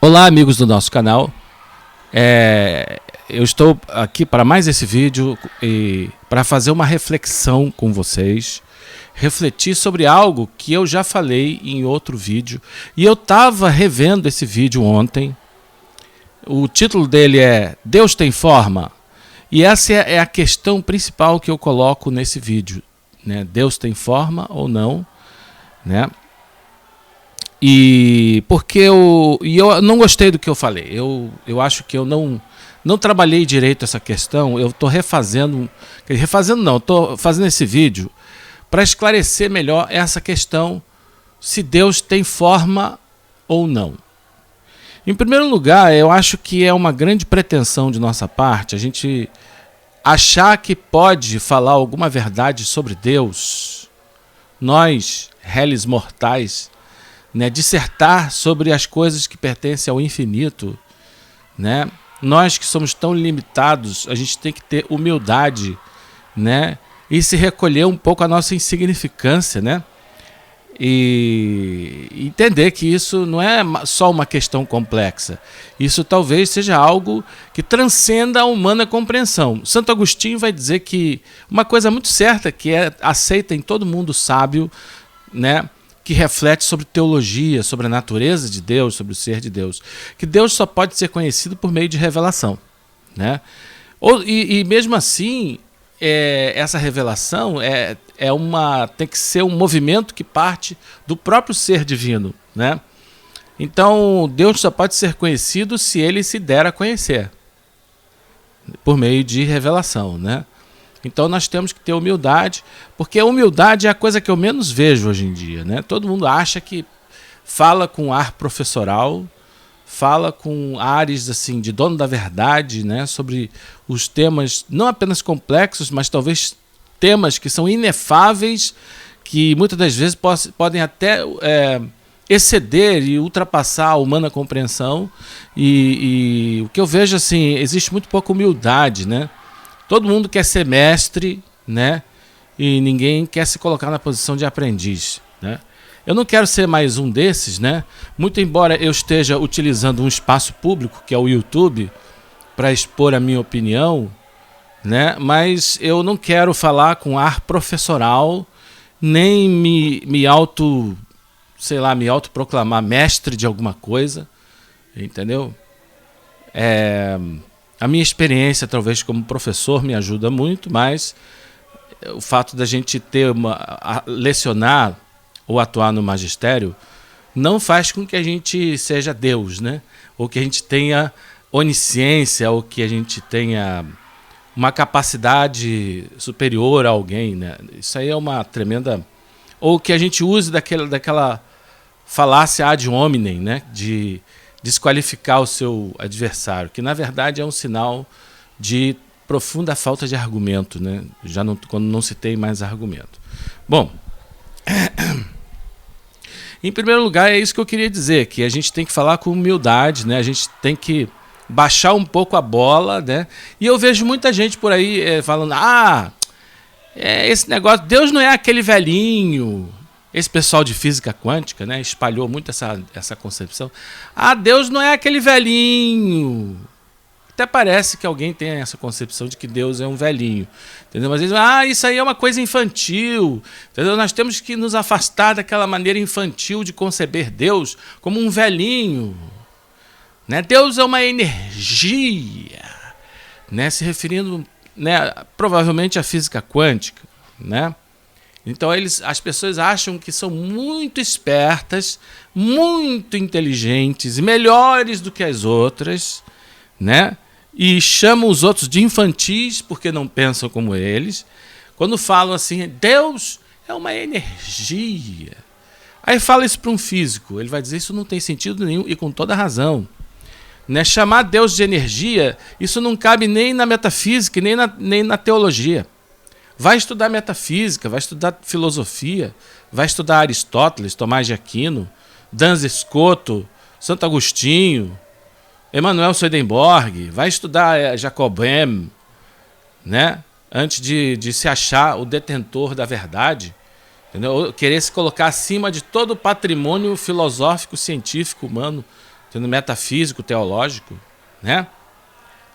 Olá, amigos do nosso canal. Eu estou aqui para mais esse vídeo e para fazer uma reflexão com vocês, refletir sobre algo que eu já falei em outro vídeo e eu estava revendo esse vídeo ontem. O título dele é Deus tem forma? E essa é a questão principal que eu coloco nesse vídeo, né? Deus tem forma ou não, né? E porque eu não gostei do que eu falei. Eu acho que eu não trabalhei direito essa questão. Eu estou refazendo não, estou fazendo esse vídeo para esclarecer melhor essa questão, se Deus tem forma ou não. Em primeiro lugar, eu acho que é uma grande pretensão de nossa parte a gente achar que pode falar alguma verdade sobre Deus, nós, réis mortais, né, dissertar sobre as coisas que pertencem ao infinito, né? Nós que somos tão limitados, a gente tem que ter humildade, né, e se recolher um pouco a nossa insignificância, né? E entender que isso não é só uma questão complexa. Isso talvez seja algo que transcenda a humana compreensão. Santo Agostinho vai dizer que uma coisa muito certa, que é aceita em todo mundo sábio, né, que reflete sobre teologia, sobre a natureza de Deus, sobre o ser de Deus, que Deus só pode ser conhecido por meio de revelação, né? E mesmo assim, essa revelação tem que ser um movimento que parte do próprio ser divino, né? Então, Deus só pode ser conhecido se ele se der a conhecer, por meio de revelação, né? Então nós temos que ter humildade, porque a humildade é a coisa que eu menos vejo hoje em dia, né? Todo mundo acha que fala com ar professoral, fala com ares assim, de dono da verdade, né? Sobre os temas não apenas complexos, mas talvez temas que são inefáveis, que muitas das vezes podem até exceder e ultrapassar a humana compreensão. E o que eu vejo assim, existe muito pouca humildade, né? Todo mundo quer ser mestre, né? E ninguém quer se colocar na posição de aprendiz, né? Eu não quero ser mais um desses, né? Muito embora eu esteja utilizando um espaço público, que é o YouTube, para expor a minha opinião, né? Mas eu não quero falar com ar professoral, nem me autoproclamar mestre de alguma coisa, entendeu? A minha experiência, talvez, como professor me ajuda muito, mas o fato da gente lecionar ou atuar no magistério não faz com que a gente seja Deus, né? Ou que a gente tenha onisciência, ou que a gente tenha uma capacidade superior a alguém, né? Isso aí é uma tremenda... Ou que a gente use daquela falácia ad hominem, né? De desqualificar o seu adversário, que na verdade é um sinal de profunda falta de argumento, né? Quando não se tem mais argumento. Bom, em primeiro lugar é isso que eu queria dizer, que a gente tem que falar com humildade, né? A gente tem que baixar um pouco a bola, né? E eu vejo muita gente por aí falando, esse negócio, Deus não é aquele velhinho. Esse pessoal de física quântica, né, espalhou muito essa concepção. Deus não é aquele velhinho. Até parece que alguém tem essa concepção de que Deus é um velhinho. Entendeu? Mas eles dizem, isso aí é uma coisa infantil. Entendeu? Nós temos que nos afastar daquela maneira infantil de conceber Deus como um velhinho. Né? Deus é uma energia. Né? Se referindo, né, provavelmente à física quântica, né? Então as pessoas acham que são muito espertas, muito inteligentes e melhores do que as outras, né? E chamam os outros de infantis porque não pensam como eles. Quando falam assim, Deus é uma energia. Aí fala isso para um físico, ele vai dizer isso não tem sentido nenhum e com toda razão. Né? Chamar Deus de energia, isso não cabe nem na metafísica nem na teologia. Vai estudar metafísica, vai estudar filosofia, vai estudar Aristóteles, Tomás de Aquino, Duns Scotus, Santo Agostinho, Emanuel Swedenborg, vai estudar Jacob Boehme, né? Antes de se achar o detentor da verdade, entendeu? Querer se colocar acima de todo o patrimônio filosófico, científico, humano tendo metafísico, teológico, né?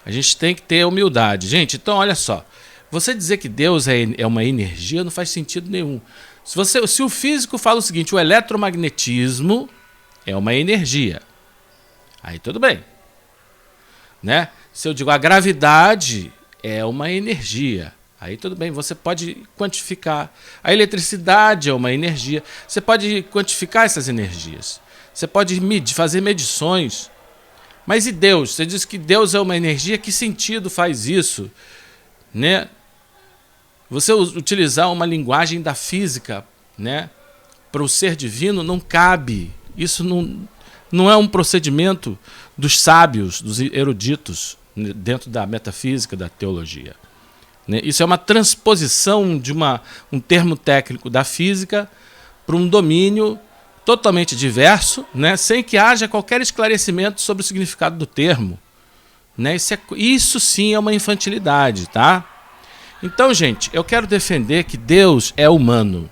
A gente tem que ter humildade. Gente, então olha só. Você dizer que Deus é uma energia não faz sentido nenhum. Se o físico fala o seguinte, o eletromagnetismo é uma energia, aí tudo bem. Né? Se eu digo a gravidade é uma energia, aí tudo bem, você pode quantificar. A eletricidade é uma energia, você pode quantificar essas energias. Você pode fazer medições. Mas e Deus? Você diz que Deus é uma energia, que sentido faz isso? Né? Você utilizar uma linguagem da física, né, para o ser divino não cabe. Isso não é um procedimento dos sábios, dos eruditos, né, dentro da metafísica, da teologia. Né? Isso é uma transposição de um termo técnico da física para um domínio totalmente diverso, né, sem que haja qualquer esclarecimento sobre o significado do termo. Né? Isso sim é uma infantilidade, tá? Então, gente, eu quero defender que Deus é humano.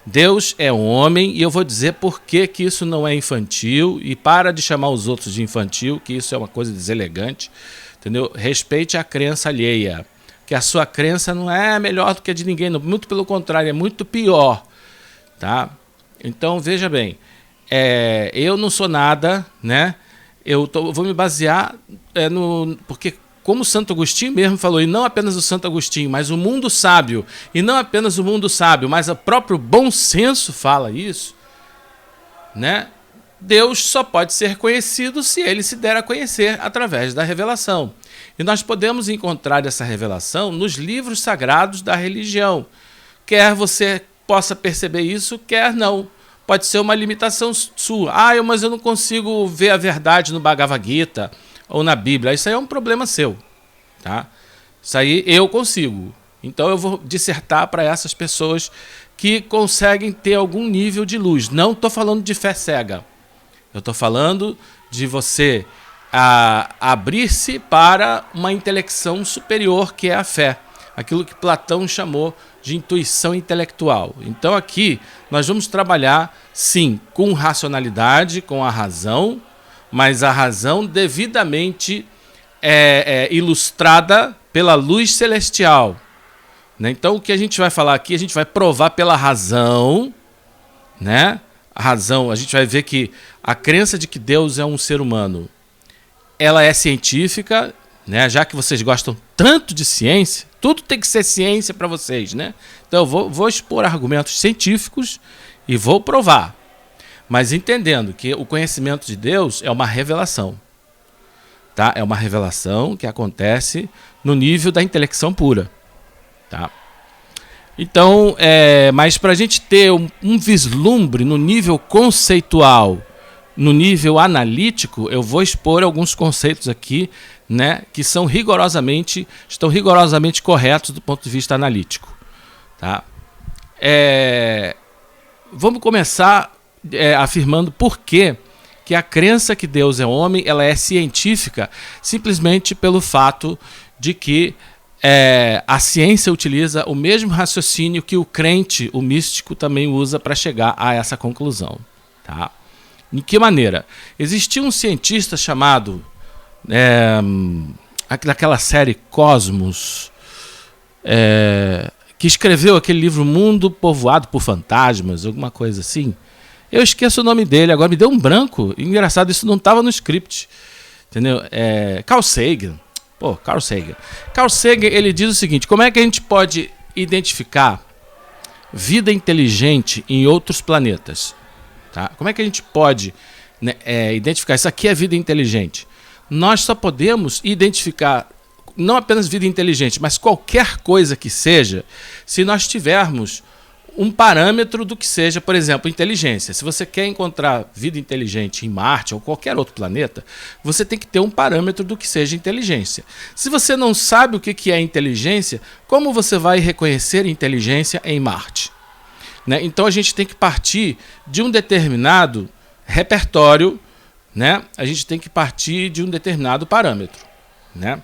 Deus é homem, e eu vou dizer por que isso não é infantil, e para de chamar os outros de infantil, que isso é uma coisa deselegante, entendeu? Respeite a crença alheia, que a sua crença não é melhor do que a de ninguém, muito pelo contrário, é muito pior, tá? Então, veja bem, eu não sou nada, né? Vou me basear porque como Santo Agostinho mesmo falou, e não apenas o Santo Agostinho, mas o mundo sábio, e não apenas o mundo sábio, mas o próprio bom senso fala isso, né? Deus só pode ser conhecido se ele se der a conhecer através da revelação. E nós podemos encontrar essa revelação nos livros sagrados da religião. Quer você possa perceber isso, quer não. Pode ser uma limitação sua. Mas eu não consigo ver a verdade no Bhagavad Gita ou na Bíblia. Isso aí é um problema seu. Tá? Isso aí eu consigo. Então eu vou dissertar para essas pessoas que conseguem ter algum nível de luz. Não estou falando de fé cega. Eu estou falando de você abrir-se para uma intelecção superior, que é a fé. Aquilo que Platão chamou de intuição intelectual. Então aqui nós vamos trabalhar, sim, com racionalidade, com a razão, mas a razão devidamente ilustrada pela luz celestial. Né? Então o que a gente vai falar aqui, a gente vai provar pela razão, né? A razão, a gente vai ver que a crença de que Deus é um ser humano, ela é científica, né? Já que vocês gostam tanto de ciência, tudo tem que ser ciência para vocês, né? Então eu vou expor argumentos científicos e vou provar, mas entendendo que o conhecimento de Deus é uma revelação, tá? É uma revelação que acontece no nível da intelecção pura, tá? Então, mas para a gente ter um vislumbre no nível conceitual, no nível analítico, eu vou expor alguns conceitos aqui, né, que estão rigorosamente corretos do ponto de vista analítico. Tá? Vamos começar afirmando por que a crença que Deus é homem, ela é científica, simplesmente pelo fato de que a ciência utiliza o mesmo raciocínio que o crente, o místico, também usa para chegar a essa conclusão. Tá? De que maneira? Existia um cientista chamado, daquela série Cosmos, que escreveu aquele livro Mundo Povoado por Fantasmas, alguma coisa assim. Eu esqueço o nome dele, agora me deu um branco. Engraçado, isso não estava no script. Entendeu? Carl Sagan. Carl Sagan. Carl Sagan, ele diz o seguinte: como é que a gente pode identificar vida inteligente em outros planetas? Tá? Como é que a gente pode, né, identificar isso aqui é vida inteligente? Nós só podemos identificar não apenas vida inteligente, mas qualquer coisa que seja, se nós tivermos um parâmetro do que seja, por exemplo, inteligência. Se você quer encontrar vida inteligente em Marte ou qualquer outro planeta, você tem que ter um parâmetro do que seja inteligência. Se você não sabe o que é inteligência, como você vai reconhecer inteligência em Marte? Né? Então a gente tem que partir de um determinado repertório, né? A gente tem que partir de um determinado parâmetro. Né?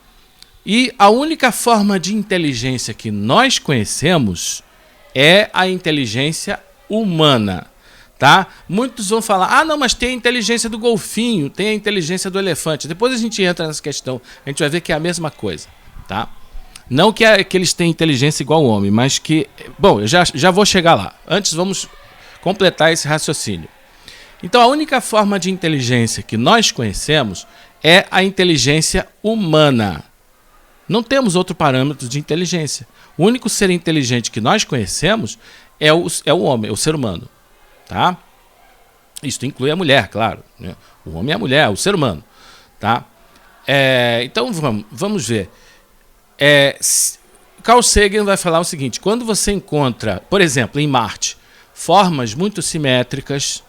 E a única forma de inteligência que nós conhecemos é a inteligência humana. Tá? Muitos vão falar, não, mas tem a inteligência do golfinho, tem a inteligência do elefante. Depois a gente entra nessa questão, a gente vai ver que é a mesma coisa. Tá? Não que eles têm inteligência igual ao homem, mas que... Bom, eu já vou chegar lá. Antes vamos completar esse raciocínio. Então a única forma de inteligência que nós conhecemos é a inteligência humana. Não temos outro parâmetro de inteligência. O único ser inteligente que nós conhecemos é o homem, o ser humano. Tá? Isso inclui a mulher, claro. Né? O homem é a mulher, o ser humano. Tá? Então vamos ver. Carl Sagan vai falar o seguinte: quando você encontra, por exemplo, em Marte, formas muito simétricas,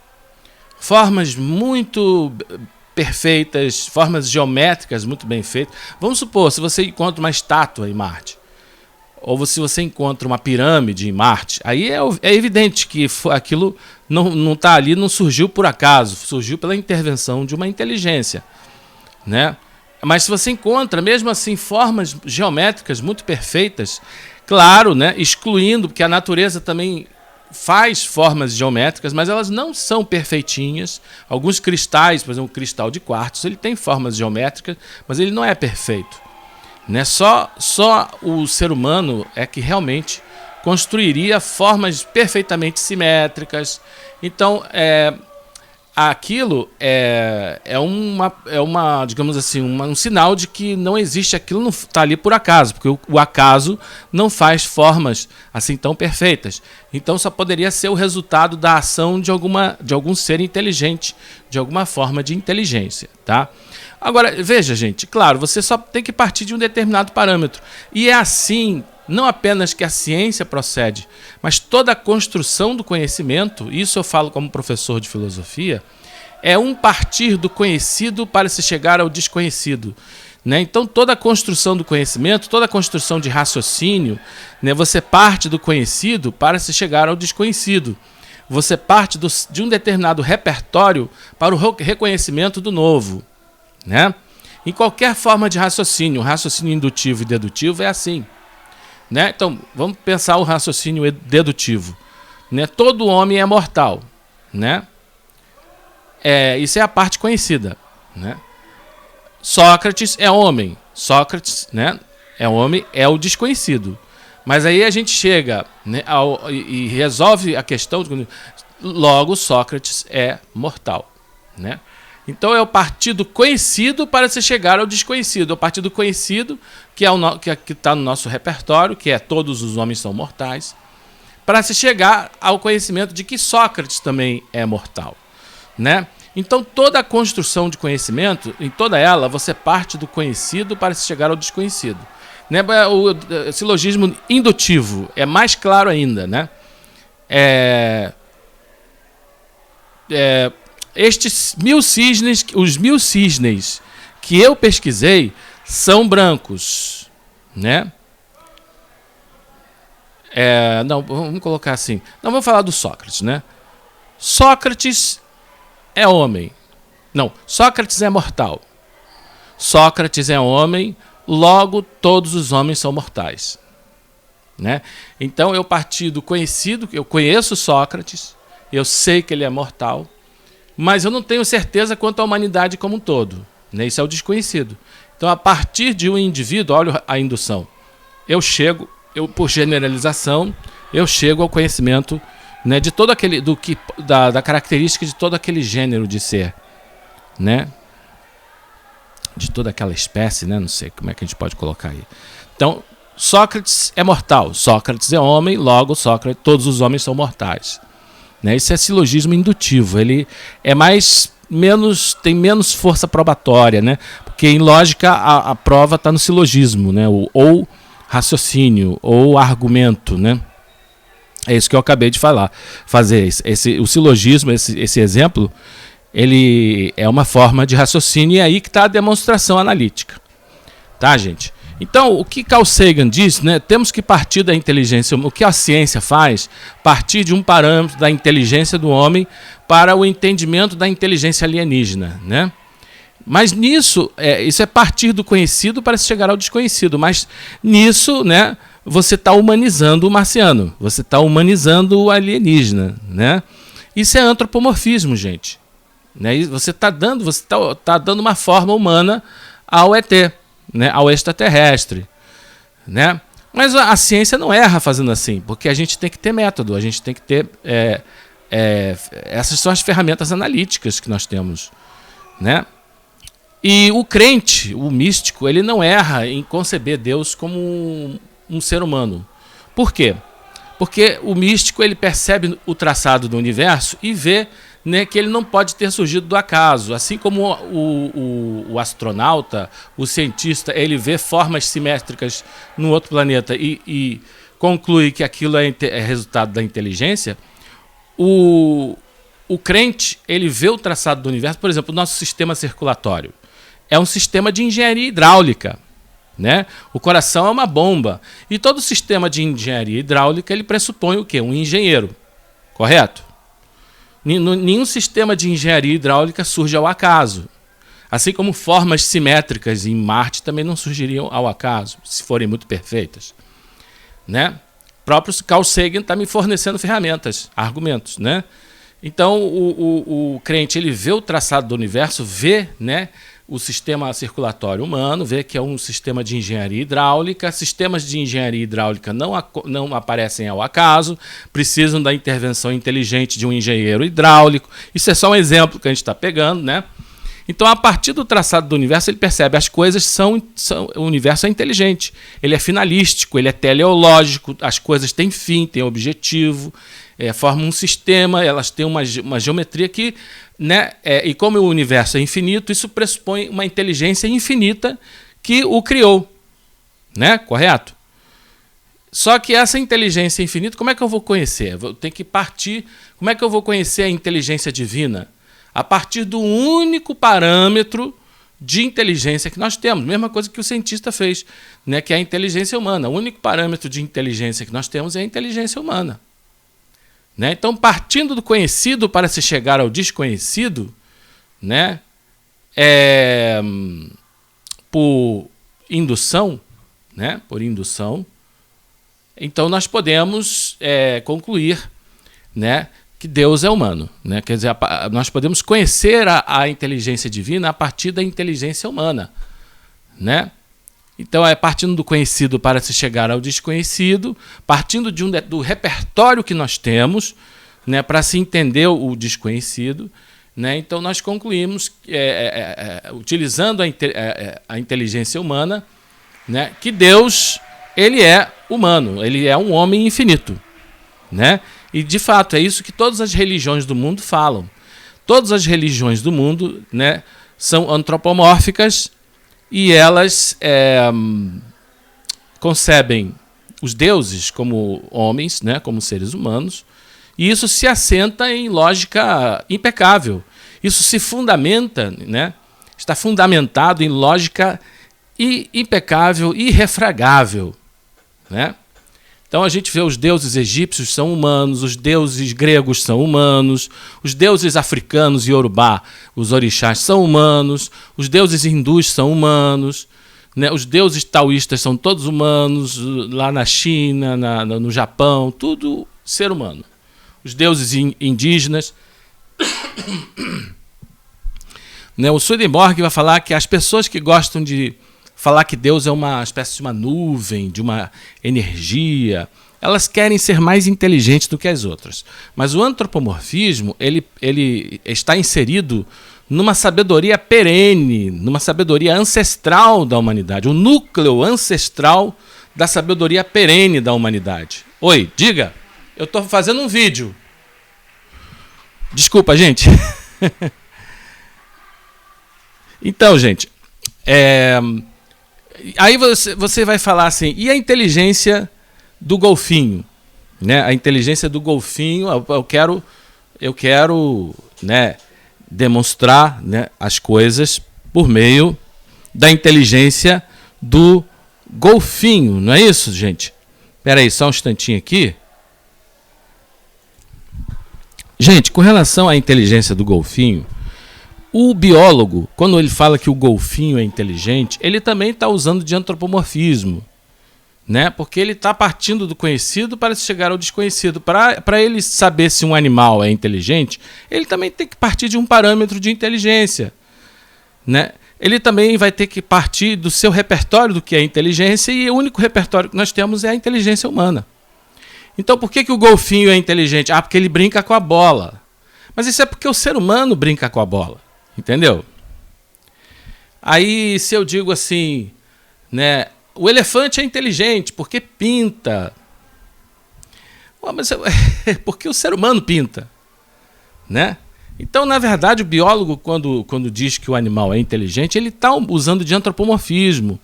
formas muito perfeitas, formas geométricas muito bem feitas. Vamos supor, se você encontra uma estátua em Marte, ou se você encontra uma pirâmide em Marte, aí é evidente que aquilo não está ali, não surgiu por acaso, surgiu pela intervenção de uma inteligência, né? Mas se você encontra, mesmo assim, formas geométricas muito perfeitas, claro, né, excluindo, porque a natureza também faz formas geométricas, mas elas não são perfeitinhas. Alguns cristais, por exemplo, o cristal de quartzo, ele tem formas geométricas, mas ele não é perfeito. Né? Só o ser humano é que realmente construiria formas perfeitamente simétricas. Então, aquilo é uma, digamos assim, um sinal de que não existe, aquilo não está ali por acaso, porque o acaso não faz formas assim tão perfeitas. Então só poderia ser o resultado da ação de algum ser inteligente, de alguma forma de inteligência, tá? Agora, veja, gente, claro, você só tem que partir de um determinado parâmetro. E é assim, não apenas que a ciência procede, mas toda a construção do conhecimento, isso eu falo como professor de filosofia, é um partir do conhecido para se chegar ao desconhecido. Né? Então, toda a construção do conhecimento, toda a construção de raciocínio, né, você parte do conhecido para se chegar ao desconhecido. Você parte de um determinado repertório para o reconhecimento do novo. Né? Em qualquer forma de raciocínio, o raciocínio indutivo e dedutivo é assim. Né? Então, vamos pensar o raciocínio dedutivo. Né? Todo homem é mortal. Né? Isso é a parte conhecida. Né? Sócrates é homem. Sócrates, né, é homem, é o desconhecido. Mas aí a gente chega, né, e resolve a questão. Logo, Sócrates é mortal. Né? Então é o partir do conhecido para se chegar ao desconhecido. É o partir do conhecido, que está no nosso repertório, que é todos os homens são mortais, para se chegar ao conhecimento de que Sócrates também é mortal. Né? Então toda a construção de conhecimento, em toda ela, você parte do conhecido para se chegar ao desconhecido. Né? O silogismo indutivo é mais claro ainda. Né? Estes os 1000 cisnes que eu pesquisei são brancos, né? Não, vamos colocar assim. Não, vamos falar do Sócrates, né? Sócrates é homem. Não, Sócrates é mortal. Sócrates é homem, logo todos os homens são mortais. Né? Então eu parti do conhecido, eu conheço Sócrates, eu sei que ele é mortal, mas eu não tenho certeza quanto à humanidade como um todo. Né? Isso é o desconhecido. Então, a partir de um indivíduo, olha a indução, por generalização, eu chego ao conhecimento, né, de todo aquele, da característica de todo aquele gênero de ser. Né? De toda aquela espécie, né? Não sei como é que a gente pode colocar aí. Então, Sócrates é mortal, Sócrates é homem, logo todos os homens são mortais. Né? Isso é silogismo indutivo, ele tem menos força probatória, né? Porque em lógica a prova está no silogismo, né? Ou raciocínio, ou argumento. Né? É isso que eu acabei de fazer. O silogismo, esse exemplo, ele é uma forma de raciocínio, e é aí que está a demonstração analítica. Tá, gente? Então, o que Carl Sagan diz, né, temos que partir da inteligência, o que a ciência faz, partir de um parâmetro da inteligência do homem para o entendimento da inteligência alienígena. Né? Mas nisso, isso é partir do conhecido para se chegar ao desconhecido, mas nisso, né, você está humanizando o marciano, você está humanizando o alienígena. Né? Isso é antropomorfismo, gente. Né? Você está dando uma forma humana ao ET, né? Ao extraterrestre. Né? Mas a ciência não erra fazendo assim, porque a gente tem que ter método, a gente tem que ter... essas são as ferramentas analíticas que nós temos. Né? E o crente, o místico, ele não erra em conceber Deus como um ser humano. Por quê? Porque o místico ele percebe o traçado do universo e vê, né, que ele não pode ter surgido do acaso. Assim como o astronauta, o cientista, ele vê formas simétricas no outro planeta e conclui que aquilo é resultado da inteligência, o crente ele vê o traçado do universo. Por exemplo, o nosso sistema circulatório é um sistema de engenharia hidráulica. Né? O coração é uma bomba. E todo sistema de engenharia hidráulica ele pressupõe o quê? Um engenheiro. Correto? Nenhum sistema de engenharia hidráulica surge ao acaso. Assim como formas simétricas em Marte também não surgiriam ao acaso, se forem muito perfeitas. Né? O próprio Carl Sagan está me fornecendo ferramentas, argumentos. Né? Então, o crente ele vê o traçado do universo, vê, né, o sistema circulatório humano, vê que é um sistema de engenharia hidráulica. Sistemas de engenharia hidráulica não aparecem ao acaso, precisam da intervenção inteligente de um engenheiro hidráulico. Isso é só um exemplo que a gente está pegando, né? Então, a partir do traçado do universo, ele percebe as coisas o universo é inteligente, ele é finalístico, ele é teleológico, as coisas têm fim, têm objetivo, formam um sistema, elas têm uma geometria que, né, e como o universo é infinito, isso pressupõe uma inteligência infinita que o criou, né? Correto? Só que essa inteligência infinita, como é que eu vou conhecer? Eu tenho que partir. Como é que eu vou conhecer a inteligência divina? A partir do único parâmetro de inteligência que nós temos. Mesma coisa que o cientista fez, né, que é a inteligência humana. O único parâmetro de inteligência que nós temos é a inteligência humana. Né? Então, partindo do conhecido para se chegar ao desconhecido, né, por indução, né, então nós podemos concluir, né, que Deus é humano. Né? Quer dizer, nós podemos conhecer a inteligência divina a partir da inteligência humana. Né? Então, partindo do conhecido para se chegar ao desconhecido, partindo do repertório que nós temos, né, para se entender o desconhecido. Né? Então, nós concluímos, utilizando a inteligência humana, né, que Deus ele é humano, ele é um homem infinito. Né? E, de fato, é isso que todas as religiões do mundo falam. Todas as religiões do mundo, né, são antropomórficas e elas concebem os deuses como homens, né, como seres humanos, e isso se assenta em lógica impecável. Isso se fundamenta, né, está fundamentado em lógica impecável e irrefragável. Né? Então a gente vê os deuses egípcios são humanos, os deuses gregos são humanos, os deuses africanos e Yorubá, os orixás, são humanos, os deuses hindus são humanos, né? Os deuses taoístas são todos humanos, lá na China, no Japão, tudo ser humano. Os deuses indígenas. Né? O Swedenborg vai falar que as pessoas que gostam de falar que Deus é uma espécie de uma nuvem, de uma energia, elas querem ser mais inteligentes do que as outras. Mas o antropomorfismo ele está inserido numa sabedoria perene, numa sabedoria ancestral da humanidade, o núcleo ancestral da sabedoria perene da humanidade. Oi, diga, eu estou fazendo um vídeo. Desculpa, gente. Então, gente, aí você vai falar assim, e a inteligência do golfinho? Né? A inteligência do golfinho, eu quero, né, demonstrar, né, as coisas por meio da inteligência do golfinho. Não é isso, gente? Espera aí, só um instantinho aqui. Gente, com relação à inteligência do golfinho, o biólogo, quando ele fala que o golfinho é inteligente, ele também está usando de antropomorfismo. né? Porque ele está partindo do conhecido para chegar ao desconhecido. Para ele saber se um animal é inteligente, ele também tem que partir de um parâmetro de inteligência, né? Ele também vai ter que partir do seu repertório do que é inteligência, e o único repertório que nós temos é a inteligência humana. Então, por que o golfinho é inteligente? Ah, porque ele brinca com a bola. Mas isso é porque o ser humano brinca com a bola, entendeu? Aí, se eu digo assim, né, o elefante é inteligente porque pinta. Mas porque o ser humano pinta, né? Então, na verdade, o biólogo, quando diz que o animal é inteligente, ele está usando de antropomorfismo,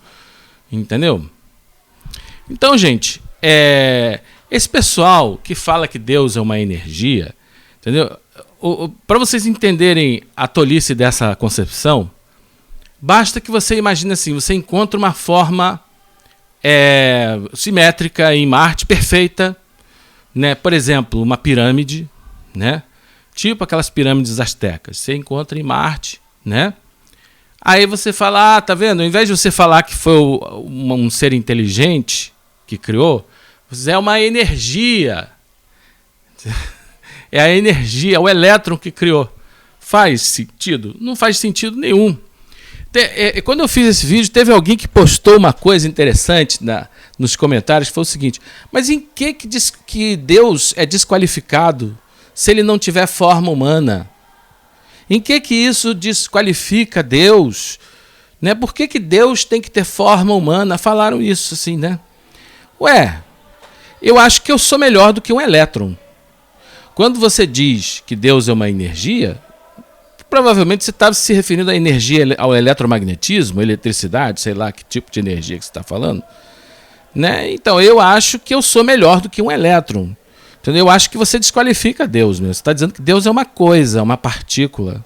entendeu? Então, gente, esse pessoal que fala que Deus é uma energia, entendeu? Para vocês entenderem a tolice dessa concepção, basta que você imagine assim, você encontra uma forma simétrica em Marte, perfeita, né? Por exemplo, uma pirâmide, né? Tipo aquelas pirâmides astecas. Você encontra em Marte, né? Aí você fala, tá vendo? Ao invés de você falar que foi um ser inteligente que criou, é uma energia. É a energia, o elétron que criou. Faz sentido? Não faz sentido nenhum. Quando eu fiz esse vídeo, teve alguém que postou uma coisa interessante nos comentários, que foi o seguinte: mas em que diz que Deus é desqualificado se ele não tiver forma humana? Em que isso desqualifica Deus? Né? Por que Deus tem que ter forma humana? Falaram isso assim, né? Eu acho que eu sou melhor do que um elétron. Quando você diz que Deus é uma energia, provavelmente você está se referindo à energia, ao eletromagnetismo, eletricidade, sei lá que tipo de energia que você está falando, né? Então eu acho que eu sou melhor do que um elétron. Então, eu acho que você desqualifica Deus mesmo. Você está dizendo que Deus é uma coisa, uma partícula.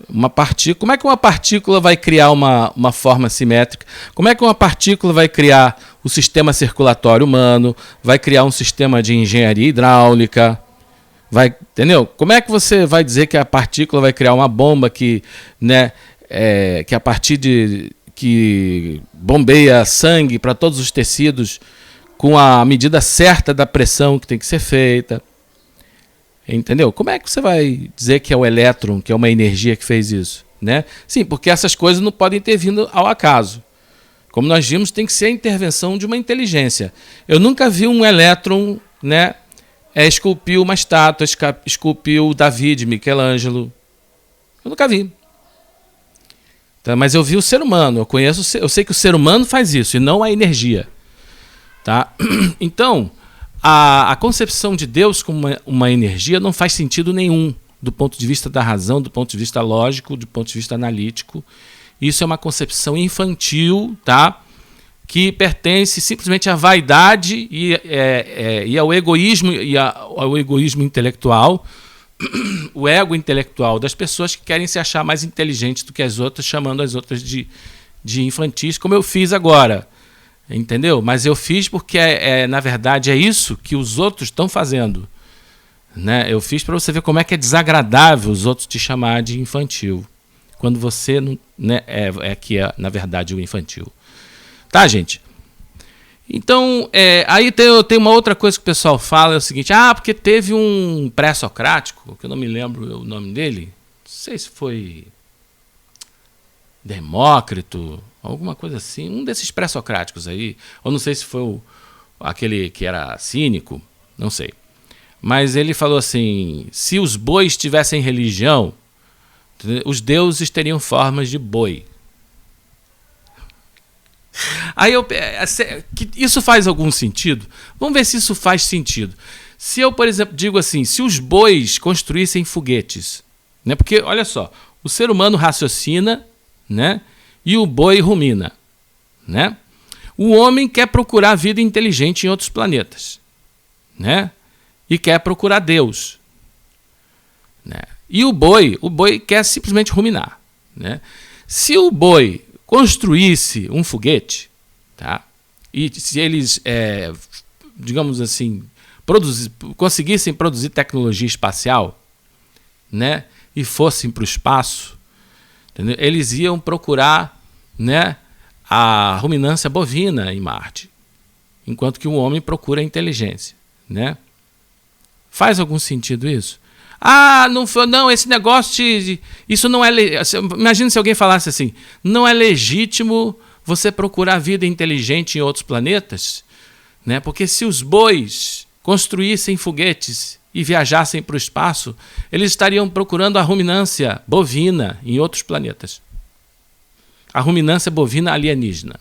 Uma partícula. Como é que uma partícula vai criar uma forma simétrica? Como é que uma partícula vai criar o sistema circulatório humano? Vai criar um sistema de engenharia hidráulica? Entendeu? Como é que você vai dizer que a partícula vai criar uma bomba que a partir que bombeia sangue para todos os tecidos com a medida certa da pressão que tem que ser feita? Entendeu? Como é que você vai dizer que é o elétron, que é uma energia que fez isso? Né? Sim, porque essas coisas não podem ter vindo ao acaso. Como nós vimos, tem que ser a intervenção de uma inteligência. Eu nunca vi um elétron, né, esculpir uma estátua, esculpir o David, Michelangelo. Eu nunca vi. Tá? Mas eu vi o ser humano, eu sei que o ser humano faz isso, e não a energia. Tá? Então, a concepção de Deus como uma energia não faz sentido nenhum, do ponto de vista da razão, do ponto de vista lógico, do ponto de vista analítico. Isso é uma concepção infantil, tá? Que pertence simplesmente à vaidade e ao egoísmo, ao egoísmo intelectual, o ego intelectual das pessoas que querem se achar mais inteligentes do que as outras, chamando as outras de infantis, como eu fiz agora. Entendeu? Mas eu fiz porque, na verdade, é isso que os outros estão fazendo. Né? Eu fiz para você ver como é que é desagradável os outros te chamar de infantil, quando você não, né, que é, na verdade, o infantil. Tá, gente? Então, aí tem uma outra coisa que o pessoal fala, é o seguinte: porque teve um pré-socrático, que eu não me lembro o nome dele, não sei se foi Demócrito, alguma coisa assim, um desses pré-socráticos aí, ou não sei se foi aquele que era cínico, não sei. Mas ele falou assim: se os bois tivessem religião, os deuses teriam formas de boi. Aí isso faz algum sentido? Vamos ver se isso faz sentido. Se eu, por exemplo, digo assim, se os bois construíssem foguetes, né? Porque, olha só, o ser humano raciocina, né? E o boi rumina, né? O homem quer procurar vida inteligente em outros planetas, né? E quer procurar Deus, né? E o boi quer simplesmente ruminar, né? Se o boi construísse um foguete, tá? E se eles, digamos assim, conseguissem produzir tecnologia espacial, né? E fossem para o espaço, entendeu? Eles iam procurar, né, a ruminância bovina em Marte. enquanto que o homem procura a inteligência, né? Faz algum sentido isso? Ah, não, esse negócio isso não é... Imagina se alguém falasse assim, não é legítimo você procurar vida inteligente em outros planetas, né? Porque se os bois construíssem foguetes e viajassem para o espaço, eles estariam procurando a ruminância bovina em outros planetas. A ruminância bovina alienígena.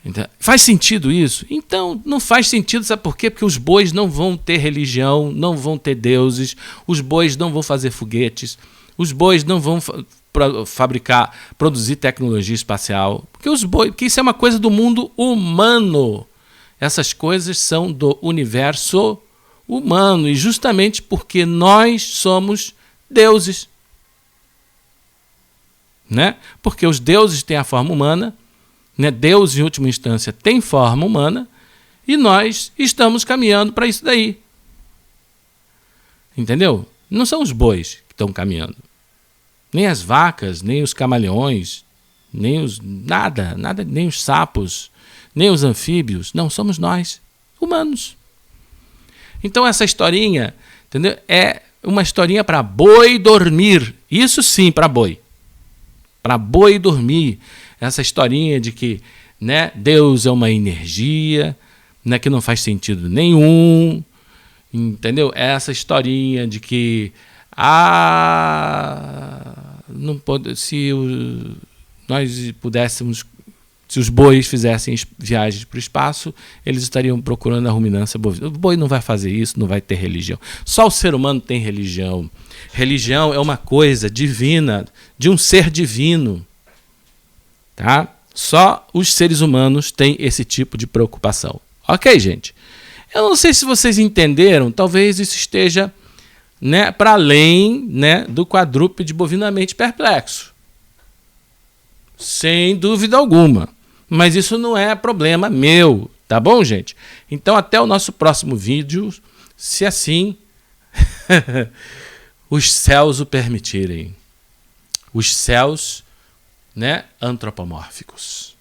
Então, faz sentido isso? Então, não faz sentido, sabe por quê? Porque os bois não vão ter religião, não vão ter deuses, os bois não vão fazer foguetes, os bois não vão produzir tecnologia espacial, porque isso é uma coisa do mundo humano. Essas coisas são do universo humano, e justamente porque nós somos deuses. Né? Porque os deuses têm a forma humana, né? Deus, em última instância, tem forma humana, e nós estamos caminhando para isso daí. Entendeu? Não são os bois que estão caminhando. Nem as vacas, nem os camaleões, nem os... Nada, nem os sapos, nem os anfíbios. Não, somos nós, humanos. Então essa historinha, entendeu? É uma historinha para boi dormir. Isso sim, para boi. Para boi dormir. Essa historinha de que, né, Deus é uma energia, né, que não faz sentido nenhum, entendeu? Essa historinha de que não pode, nós pudéssemos, se os bois fizessem viagens para o espaço, eles estariam procurando a ruminância bovina. O boi não vai fazer isso, não vai ter religião. Só o ser humano tem religião. Religião é uma coisa divina, de um ser divino. Tá? Só os seres humanos têm esse tipo de preocupação. Ok, gente? Eu não sei se vocês entenderam, talvez isso esteja, né, para além, né, do quadrúpede bovinamente perplexo. Sem dúvida alguma. Mas isso não é problema meu, tá bom, gente? Então até o nosso próximo vídeo, se assim os céus o permitirem. Os céus, né, antropomórficos.